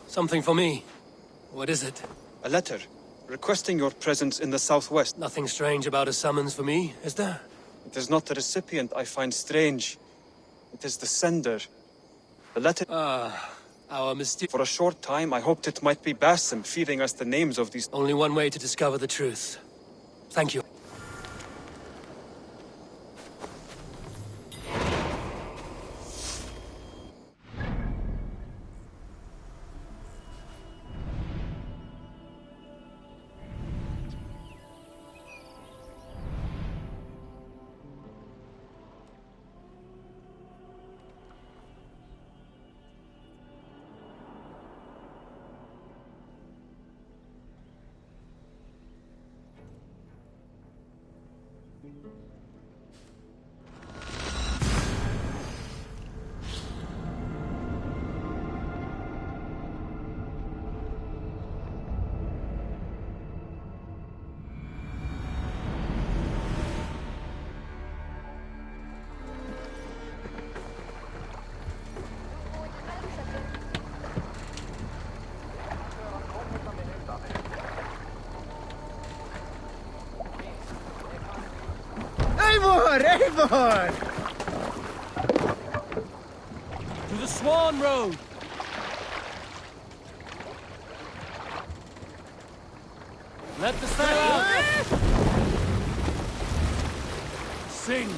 Something for me. What is it? A letter, requesting your presence in the southwest. Nothing strange about a summons for me, is there? It is not the recipient I find strange. It is the sender. The letter... Our mysterious... For a short time, I hoped it might be Basim feeding us the names of these... Only one way to discover the truth. Thank you. Eivor! To the Swan Road! Let the sail out! Sing!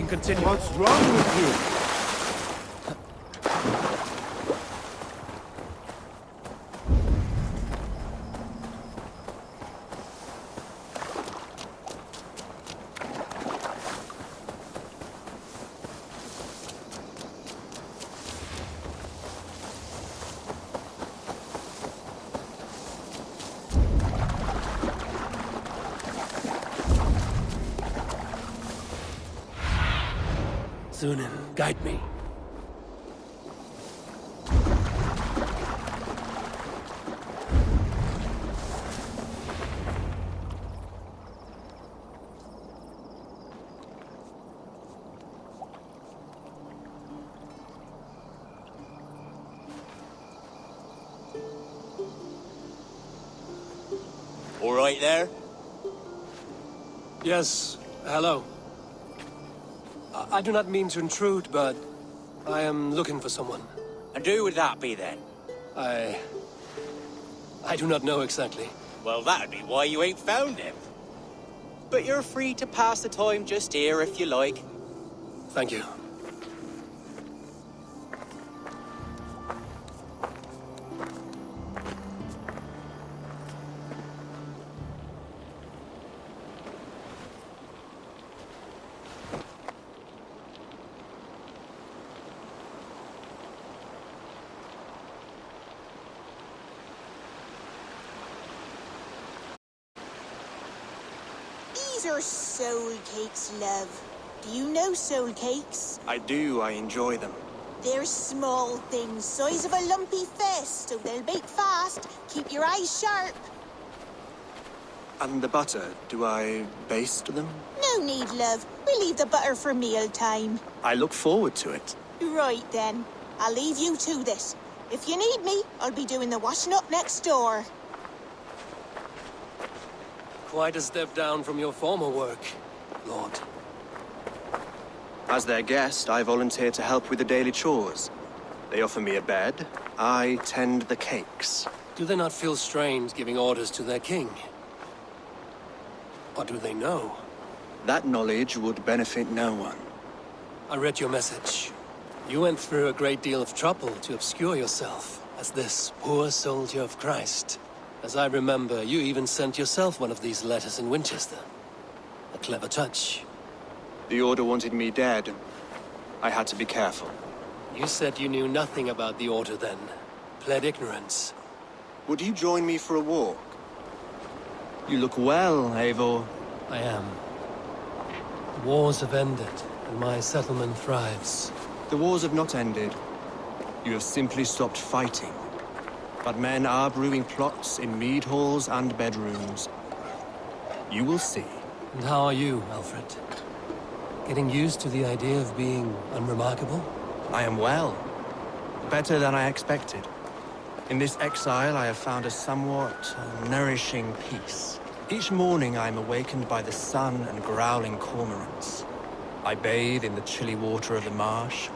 Continue. What's wrong with you? Zunin, guide me. All right there? Yes, hello. I do not mean to intrude, but I am looking for someone. And who would that be then? I do not know exactly. Well, that'd be why you ain't found him. But you're free to pass the time just here if you like. Thank you. These are soul cakes, love. Do you know soul cakes? I do, I enjoy them. They're small things, size of a lumpy fist, so they'll bake fast. Keep your eyes sharp. And the butter, do I baste them? No need, love. We'll leave the butter for mealtime. I look forward to it. Right then. I'll leave you to this. If you need me, I'll be doing the washing up next door. Quite a step down from your former work, Lord. As their guest, I volunteer to help with the daily chores. They offer me a bed. I tend the cakes. Do they not feel strange giving orders to their king? Or do they know? That knowledge would benefit no one. I read your message. You went through a great deal of trouble to obscure yourself as this poor soldier of Christ. As I remember, you even sent yourself one of these letters in Winchester. A clever touch. The Order wanted me dead. I had to be careful. You said you knew nothing about the Order then. Pled ignorance. Would you join me for a walk? You look well, Eivor. I am. The wars have ended, and my settlement thrives. The wars have not ended. You have simply stopped fighting. But men are brewing plots in mead halls and bedrooms. You will see. And how are you, Alfred? Getting used to the idea of being unremarkable? I am well. Better than I expected. In this exile, I have found a somewhat nourishing peace. Each morning, I am awakened by the sun and growling cormorants. I bathe in the chilly water of the marsh.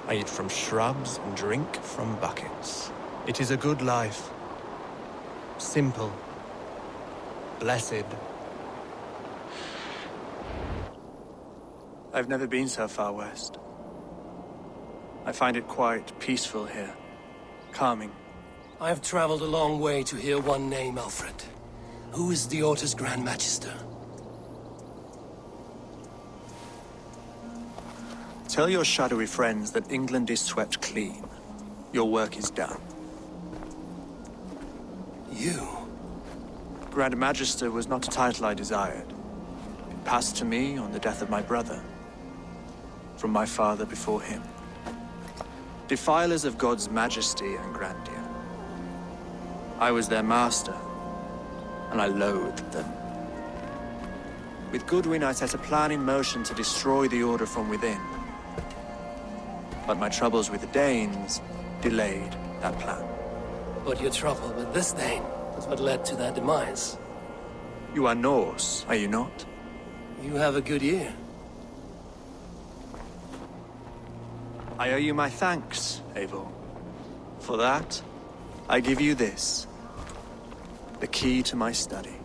I eat from shrubs and drink from buckets. It is a good life. Simple. Blessed. I've never been so far west. I find it quite peaceful here. Calming. I have traveled a long way to hear one name, Alfred. Who is the Order's Grand Magister? Tell your shadowy friends that England is swept clean. Your work is done. You? Grand Magister was not a title I desired. It passed to me on the death of my brother. From my father before him. Defilers of God's majesty and grandeur. I was their master, and I loathed them. With Goodwin, I set a plan in motion to destroy the Order from within. But my troubles with the Danes delayed that plan. But your trouble with this Dane was what led to their demise. You are Norse, are you not? You have a good ear. I owe you my thanks, Eivor. For that, I give you this. The key to my study.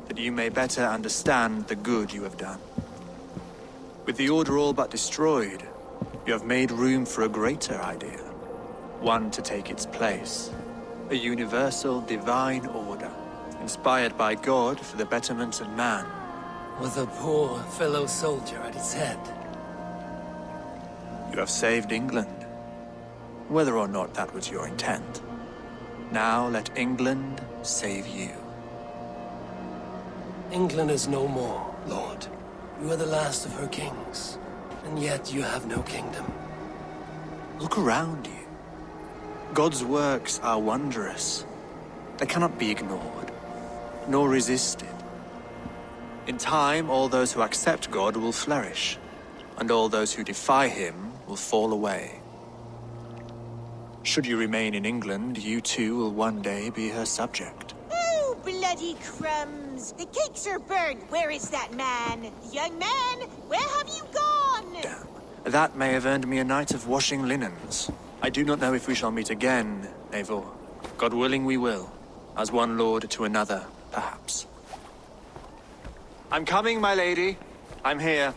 That you may better understand the good you have done. With the Order all but destroyed, you have made room for a greater idea. One to take its place. A universal divine order, inspired by God for the betterment of man. With a poor fellow soldier at its head. You have saved England, whether or not that was your intent. Now let England save you. England is no more, Lord. You are the last of her kings, and yet you have no kingdom. Look around you. God's works are wondrous. They cannot be ignored, nor resisted. In time, all those who accept God will flourish, and all those who defy him will fall away. Should you remain in England, you too will one day be her subject. Oh, bloody crumbs! The cakes are burned. Where is that man? Young man, where have you gone? Damn. That may have earned me a night of washing linens. I do not know if we shall meet again, Eivor. God willing, we will. As one lord to another, perhaps. I'm coming, my lady. I'm here.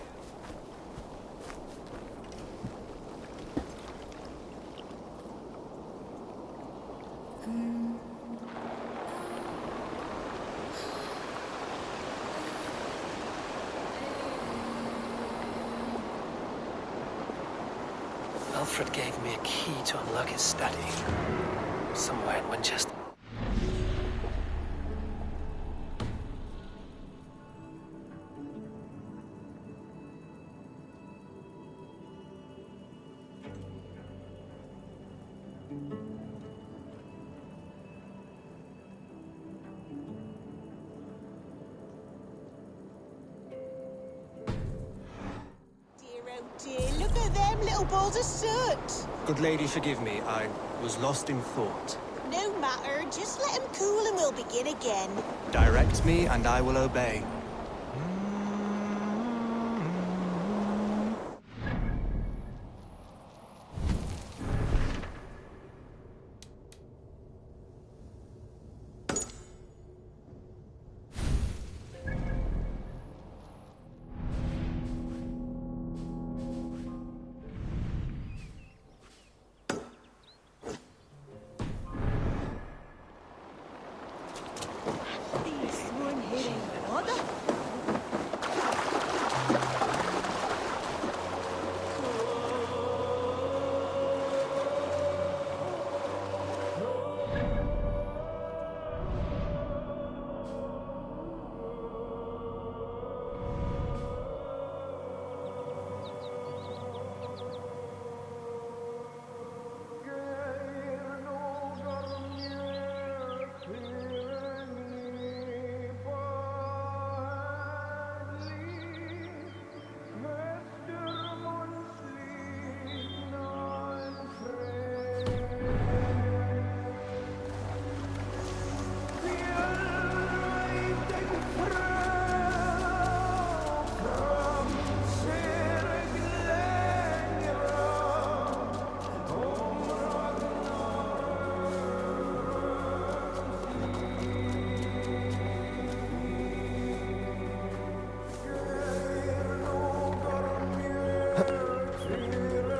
Alfred gave me a key to unlock his study. Somewhere in Winchester. of them little balls of soot. Good lady, forgive me. I was lost in thought. No matter, just let him cool and we'll begin again. Direct me, and I will obey.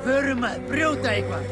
Förum að brjóta eitthvað.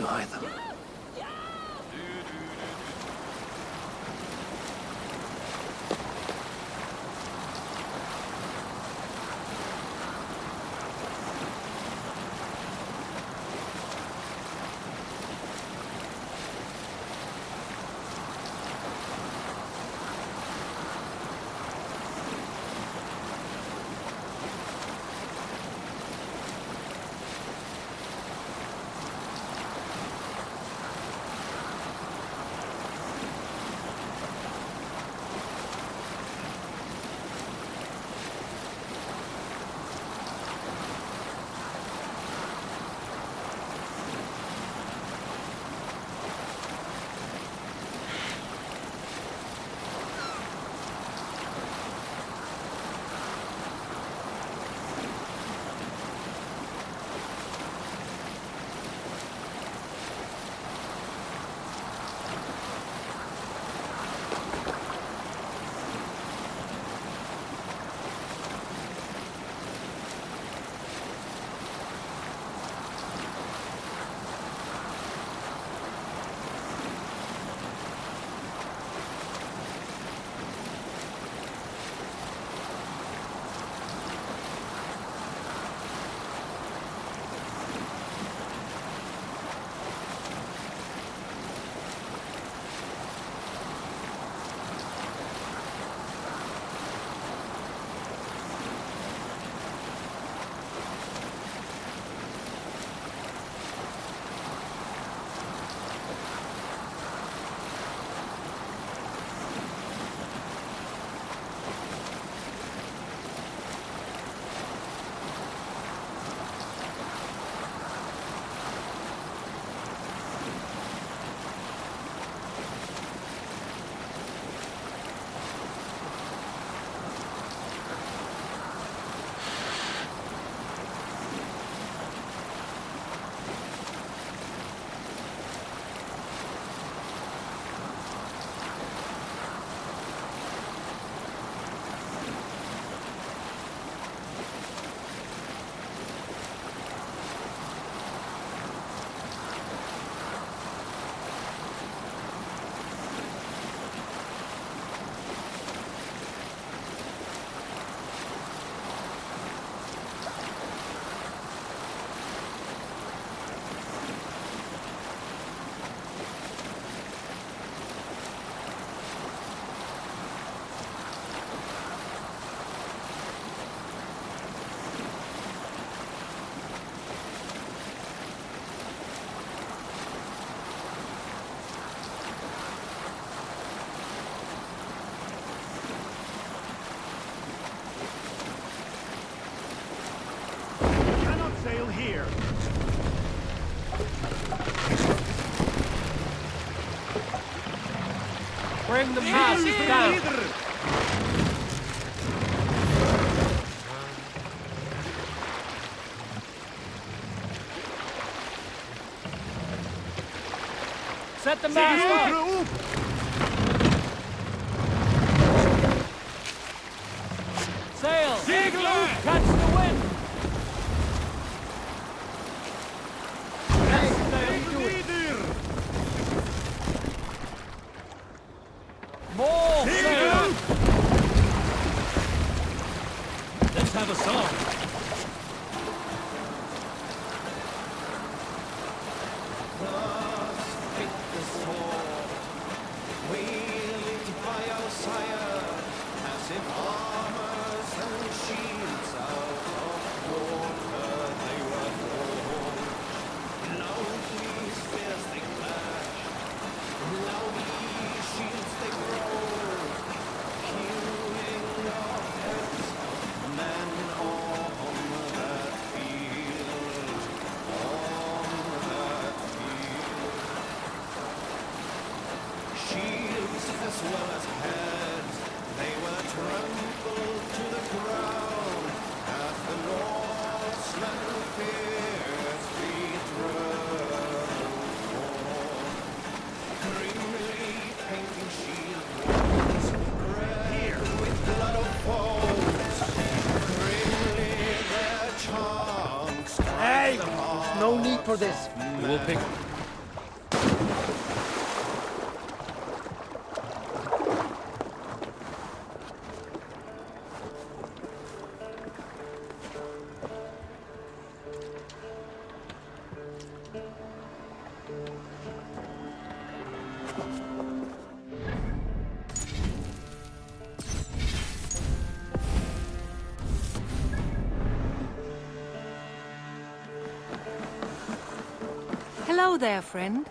to hide them. Bring the mast down. Set the mast up. Sail. Catch the wind. More sail. Let's have a song. Hey, there's no need for this. We will pick Hello there, friend.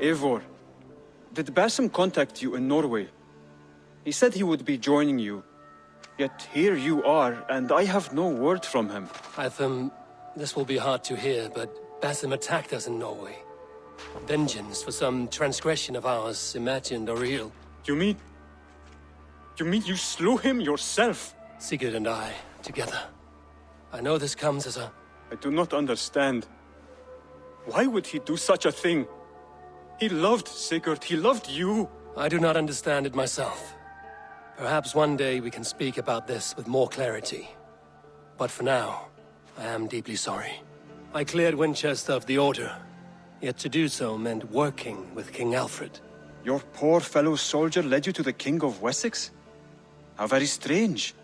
Eivor, did Basim contact you in Norway? He said he would be joining you. Yet here you are, and I have no word from him. Hytham, this will be hard to hear, but Basim attacked us in Norway. Vengeance for some transgression of ours, imagined or real. You mean you slew him yourself? Sigurd and I, together. I know this comes as a... I do not understand. Why would he do such a thing? He loved Sigurd, he loved you. I do not understand it myself. Perhaps one day we can speak about this with more clarity. But for now, I am deeply sorry. I cleared Winchester of the Order, yet to do so meant working with King Alfred. Your poor fellow soldier led you to the King of Wessex? How very strange.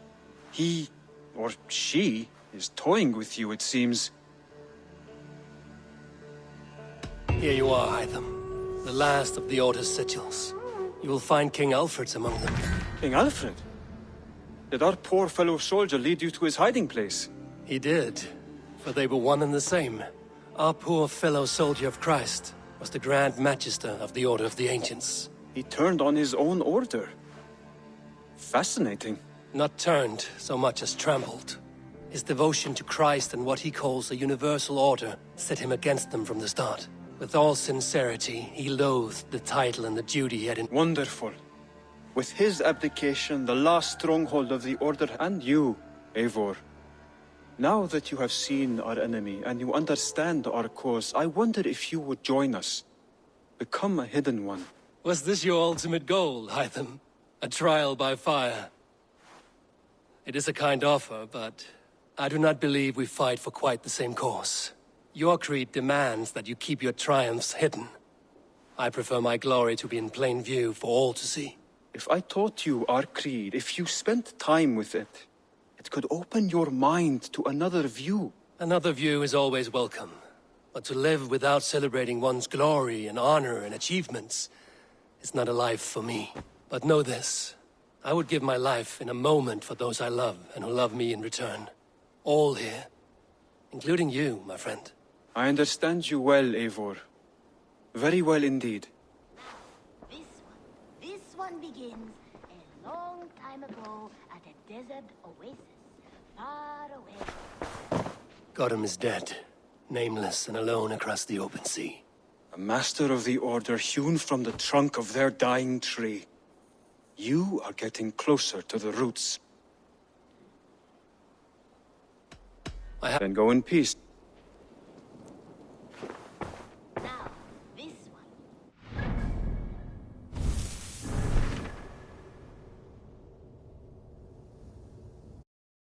He, or she, is toying with you, it seems. Here you are, Hytham. The last of the Order's sigils. You will find King Alfred's among them. King Alfred? Did our poor fellow soldier lead you to his hiding place? He did, for they were one and the same. Our poor fellow soldier of Christ was the Grand Magister of the Order of the Ancients. He turned on his own order. Fascinating. Not turned so much as trampled. His devotion to Christ and what he calls a universal order set him against them from the start. With all sincerity, he loathed the title and the duty he had in... Wonderful. With his abdication, the last stronghold of the Order, and you, Eivor. Now that you have seen our enemy and you understand our cause, I wonder if you would join us. Become a hidden one. Was this your ultimate goal, Hytham? A trial by fire? It is a kind offer, but I do not believe we fight for quite the same cause. Your creed demands that you keep your triumphs hidden. I prefer my glory to be in plain view for all to see. If I taught you our creed, if you spent time with it, it could open your mind to another view. Another view is always welcome. But to live without celebrating one's glory and honor and achievements is not a life for me. But know this, I would give my life in a moment for those I love and who love me in return. All here, including you, my friend. I understand you well, Eivor. Very well indeed. This one begins a long time ago at a desert oasis, far away. Godham is dead, nameless and alone across the open sea. A master of the Order hewn from the trunk of their dying tree. You are getting closer to the roots. Then go in peace.